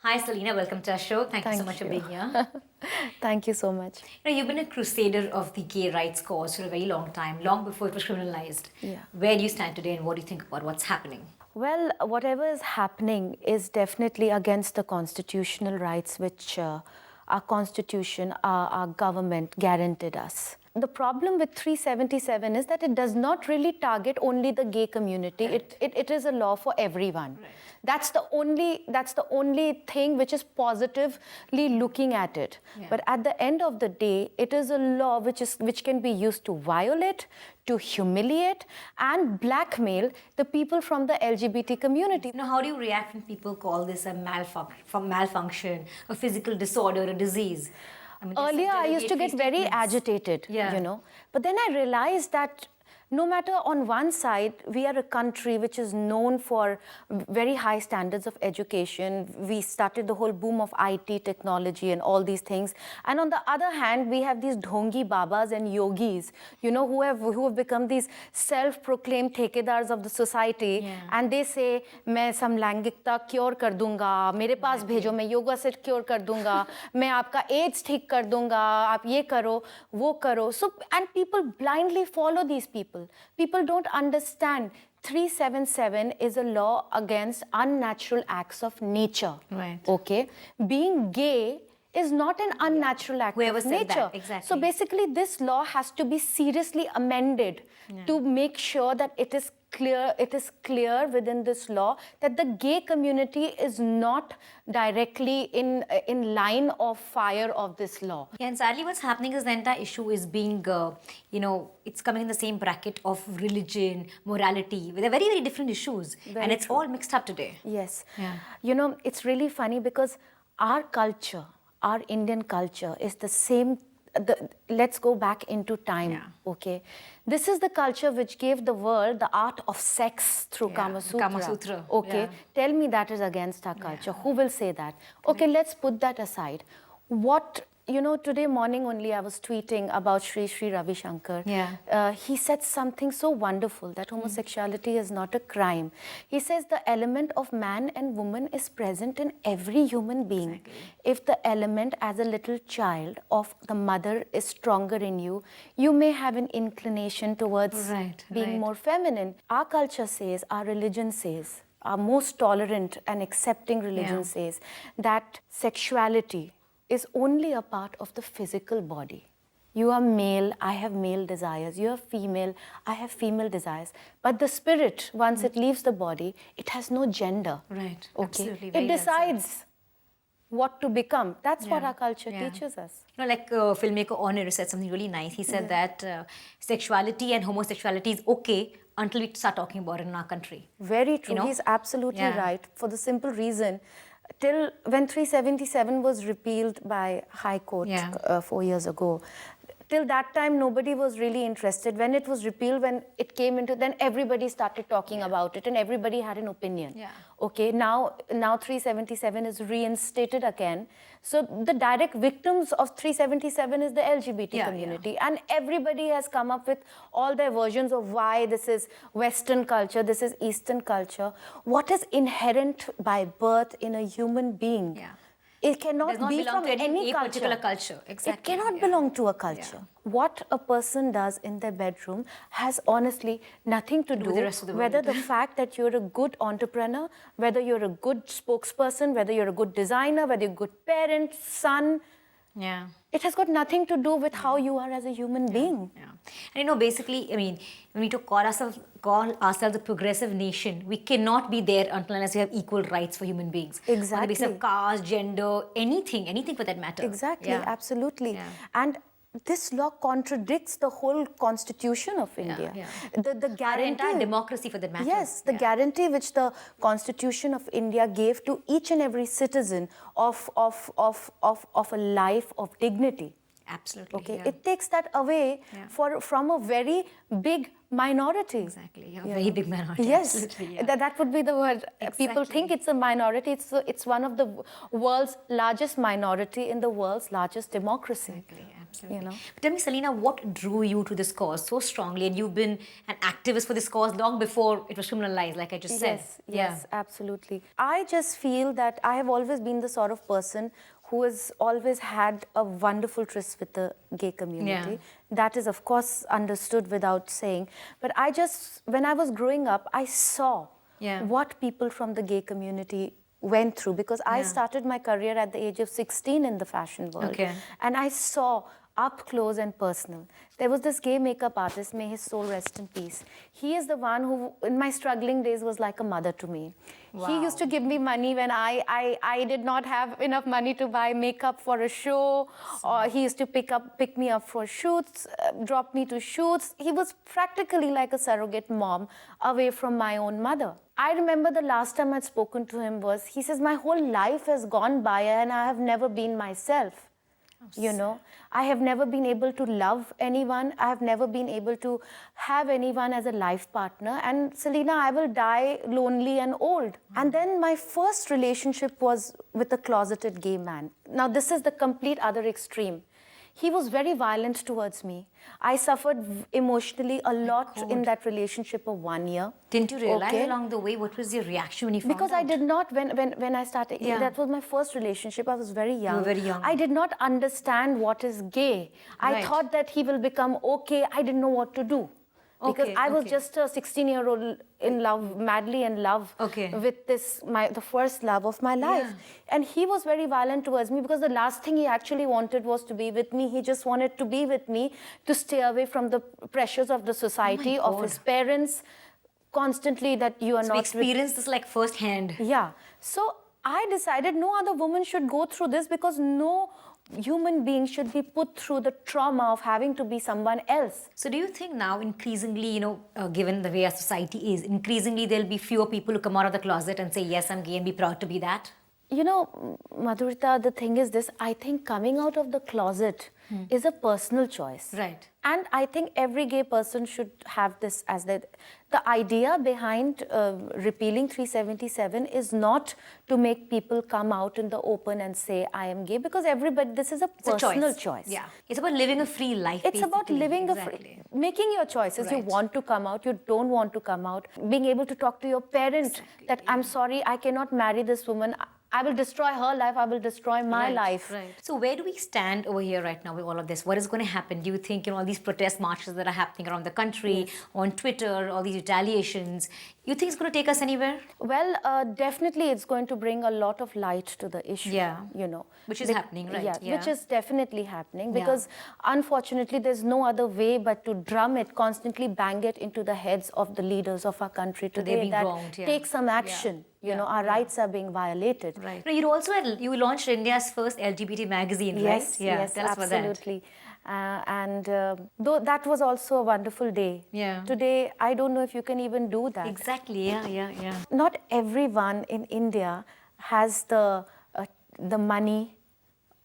Hi, Celina. Welcome to our show. Thank you so much for being here. Thank you so much. You've been a crusader of the gay rights cause for a very long time, long before it was criminalized. Yeah. Where do you stand today, and what do you think about what's happening? Well, whatever is happening is definitely against the constitutional rights which our constitution, our government guaranteed us. The problem with 377 is that it does not really target only the gay community. Right. It is a law for everyone. Right. That's the only thing which is positively looking at it. Yeah. But at the end of the day, it is a law which can be used to violate, to humiliate, and blackmail the people from the LGBT community. How do you react when people call this a malfunction, a physical disorder, a disease? Earlier, I used to get very agitated, Yeah. But then I realized that no matter on one side, we are a country which is known for very high standards of education. We started the whole boom of IT technology and all these things. And on the other hand, we have these dhongi babas and yogis, who have become these self-proclaimed thekedars of the society. Yeah. And they say, मैं समलैंगिकता cure कर दूंगा, मेरे पास भेजो, मैं योगा से cure कर दूंगा, मैं आपका एड्स ठीक कर दूंगा, आप ये करो, वो करो. So, and people blindly follow these people. People don't understand 377 is a law against unnatural acts of nature. Right. Okay? Being gay is not an unnatural act Whoever of said nature. that, exactly. So basically this law has to be seriously amended to make sure that it is clear within this law that the gay community is not directly in line of fire of this law. Yeah, and sadly what's happening is the entire issue is being, it's coming in the same bracket of religion, morality. They're very, very different issues. And it's all mixed up today. Yes. Yeah. It's really funny because our culture, our Indian culture is the same. Let's go back into time, okay? This is the culture which gave the world the art of sex through Kama Sutra. Kama Sutra. Okay, Yeah. tell me that is against our culture. Who will say that? Okay, let's put that aside. Today morning only I was tweeting about Sri Ravi Shankar. Yeah. He said something so wonderful that homosexuality is not a crime. He says the element of man and woman is present in every human being. Exactly. If the element as a little child of the mother is stronger in you, you may have an inclination towards being more feminine. Our culture says, our religion says, our most tolerant and accepting religion says that sexuality is only a part of the physical body. You are male, I have male desires. You are female, I have female desires. But the spirit, once it leaves the body, it has no gender. Right. Okay. Absolutely. It decides what to become. That's what our culture teaches us. Like filmmaker Honor said something really nice. He said that sexuality and homosexuality is okay until we start talking about it in our country. Very true. He's absolutely right. For the simple reason, till when 377 was repealed by High Court 4 years ago, till that time nobody was really interested. When it was repealed, when it came into, then everybody started talking about it and everybody had an opinion. Okay, now 377 is reinstated again. So the direct victims of 377 is the LGBT community. And everybody has come up with all their versions of why this is Western culture, this is Eastern culture. What is inherent by birth in a human being? It cannot be from any culture. Particular culture. Exactly. It cannot belong to a culture. What a person does in their bedroom has honestly nothing to do with the rest of the whether world. the fact that you're a good entrepreneur, whether you're a good spokesperson, whether you're a good designer, whether you're a good parent, son. Yeah. It has got nothing to do with how you are as a human being. And basically, when we call ourselves a progressive nation, we cannot be there unless we have equal rights for human beings. Exactly. On the basis of caste, gender, anything for that matter. Exactly, absolutely. And this law contradicts the whole constitution of India. The guarantee, our entire democracy for that matter. Yes, the guarantee which the constitution of India gave to each and every citizen of a life of dignity. Absolutely. Okay, it takes that away from a very big minority. Exactly, a very big minority. Yes, Absolutely, yeah. that would be the word. People think it's a minority. It's one of the world's largest minority in the world's largest democracy. Exactly, absolutely. You know? But tell me, Celina, what drew you to this cause so strongly? And you've been an activist for this cause long before it was criminalized, like I just said. Yes, absolutely. I just feel that I have always been the sort of person who has always had a wonderful tryst with the gay community. Yeah. That is, of course, understood without saying. But I just, when I was growing up, I saw what people from the gay community went through, because I started my career at the age of 16 in the fashion world. Okay. And I saw up close and personal. There was this gay makeup artist, may his soul rest in peace. He is the one who, in my struggling days, was like a mother to me. Wow. He used to give me money when I did not have enough money to buy makeup for a show, or he used to pick me up for shoots, drop me to shoots. He was practically like a surrogate mom away from my own mother. I remember the last time I'd spoken to him was, he says, my whole life has gone by and I have never been myself. You know, I have never been able to love anyone. I have never been able to have anyone as a life partner. And Celina, I will die lonely and old. And then my first relationship was with a closeted gay man. Now, this is the complete other extreme. He was very violent towards me. I suffered emotionally a lot in that relationship of 1 year. Didn't you realize along the way, what was your reaction when you found Because out? I did not, when I started, that was my first relationship, I was very young. You were very young. I did not understand what is gay. I thought that he will become okay. I didn't know what to do. Because I was just a 16-year-old in love, madly in love with this, the first love of my life. And he was very violent towards me because the last thing he actually wanted was to be with me. He just wanted to be with me to stay away from the pressures of the society, of his parents, constantly that you are so not... experienced this like firsthand. Yeah. So I decided no other woman should go through this, because no human being should be put through the trauma of having to be someone else. So do you think now increasingly, you know, given the way our society is, increasingly there'll be fewer people who come out of the closet and say, yes, I'm gay and be proud to be that? You know, Madhurita, the thing is this, I think coming out of the closet is a personal choice. Right. And I think every gay person should have this as the idea behind repealing 377 is not to make people come out in the open and say, I am gay, because everybody, this is a personal choice. Yeah. It's about living a free life. It's about living making your choices. You want to come out, you don't want to come out. Being able to talk to your parent that I'm sorry, I cannot marry this woman. I will destroy her life, I will destroy my life. Right. So where do we stand over here right now with all of this? What is going to happen? Do you think, you know, all these protest marches that are happening around the country, on Twitter, all these retaliations, you think it's going to take us anywhere? Well, definitely it's going to bring a lot of light to the issue, you know. Which is happening, right? Yeah, which is definitely happening, because unfortunately there's no other way but to drum it, constantly bang it into the heads of the leaders of our country today that wronged, take some action. You know, our rights are being violated. Right. You also you launched India's first LGBT magazine, right? Yes, Tell us absolutely. Though that was also a wonderful day. Yeah. Today, I don't know if you can even do that. Exactly. Yeah. Not everyone in India has the money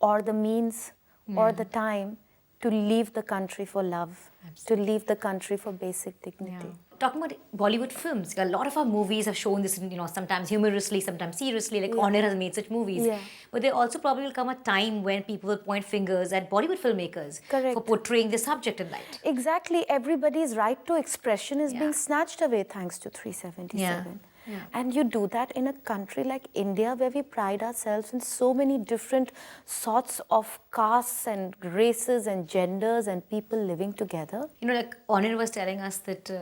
or the means or the time to leave the country for love, to leave the country for basic dignity. Talking about Bollywood films, a lot of our movies have shown this, you know, sometimes humorously, sometimes seriously, like Honor has made such movies. But there also probably will come a time when people will point fingers at Bollywood filmmakers for portraying the subject in light. Exactly. Everybody's right to expression is being snatched away thanks to 377. And you do that in a country like India, where we pride ourselves in so many different sorts of castes and races and genders and people living together. You know, like Anil was telling us that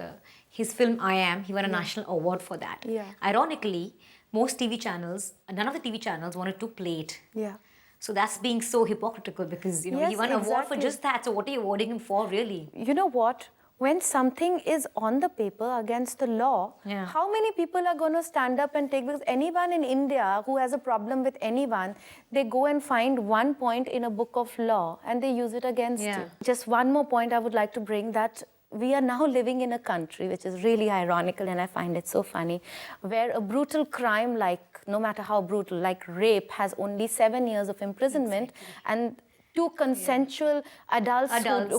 his film I Am, he won a national award for that. Ironically, most TV channels, none of the TV channels wanted to play it. So that's being so hypocritical, because, you know, he won an award for just that. So what are you awarding him for, really? You know what? When something is on the paper against the law, how many people are going to stand up and take, because anyone in India who has a problem with anyone, they go and find one point in a book of law and they use it against you. Just one more point I would like to bring, that we are now living in a country, which is really ironical and I find it so funny, where a brutal crime, like, no matter how brutal, like rape, has only 7 years of imprisonment, and two consensual adults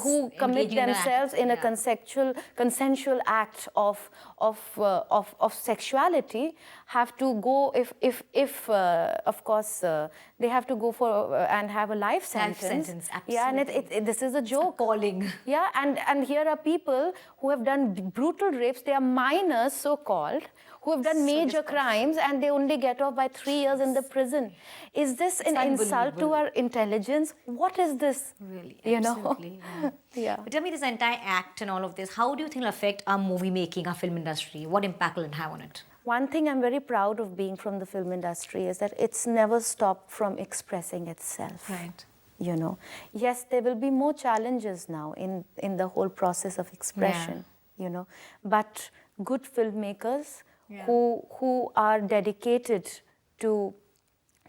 who commit themselves in a consensual act of sexuality have to go, if of course they have to go for and have a life sentence. Absolutely. Yeah, and this is a joke. It's appalling. Yeah, and here are people who have done brutal rapes. They are minors, so-called, who have done major crimes, and they only get off by 3 years in the prison. Is this an insult to our intelligence? What is this? Really, absolutely. Yeah. But tell me, this entire act and all of this, how do you think it'll affect our movie making, our film industry? What impact will it have on it? One thing I'm very proud of being from the film industry is that it's never stopped from expressing itself. Right. You know, yes, there will be more challenges now in the whole process of expression, you know, but good filmmakers who are dedicated to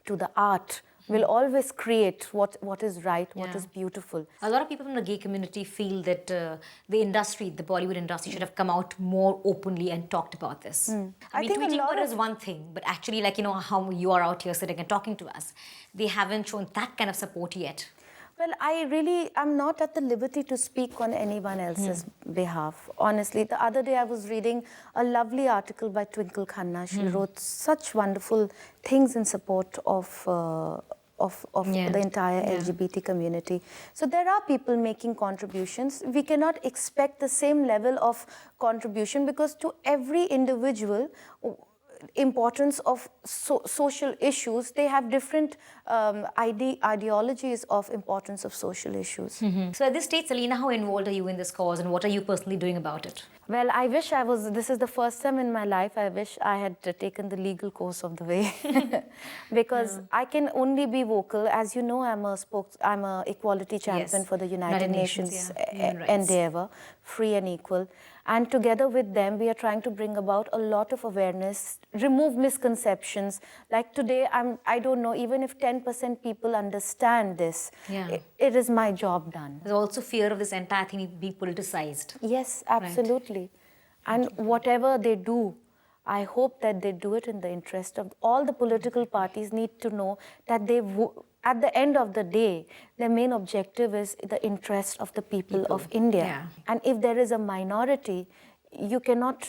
the art will always create what is right, what is beautiful. A lot of people from the gay community feel that the industry, the Bollywood industry, should have come out more openly and talked about this. I mean, tweeting about it is one thing, but actually, like, you know, how you are out here sitting and talking to us, they haven't shown that kind of support yet. Well, I'm not at the liberty to speak on anyone else's behalf. Honestly, the other day I was reading a lovely article by Twinkle Khanna. She wrote such wonderful things in support of the entire LGBT community. So there are people making contributions. We cannot expect the same level of contribution because to every individual, importance of social issues, they have different ideologies of importance of social issues. So at this stage, Celina, how involved are you in this cause and what are you personally doing about it? Well, I wish this is the first time in my life I wish I had taken the legal course of the way because I can only be vocal. As you know, I'm a equality champion for the United Nations endeavor, free and equal. And together with them, we are trying to bring about a lot of awareness, remove misconceptions. Like today, I don't know, even if 10% people understand this, it is my job done. There's also fear of this entire thing being politicized. Yes, absolutely. Right. And whatever they do, I hope that they do it in the interest of all the political parties. Need to know that at the end of the day, their main objective is the interest of the people of India. Yeah. And if there is a minority, you cannot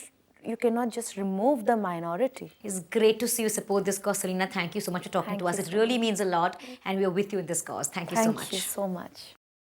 just remove the minority. It's great to see you support this cause, Celina. Thank you so much for talking to us. It really means a lot, and we are with you in this cause. Thank you so much. Thank you so much.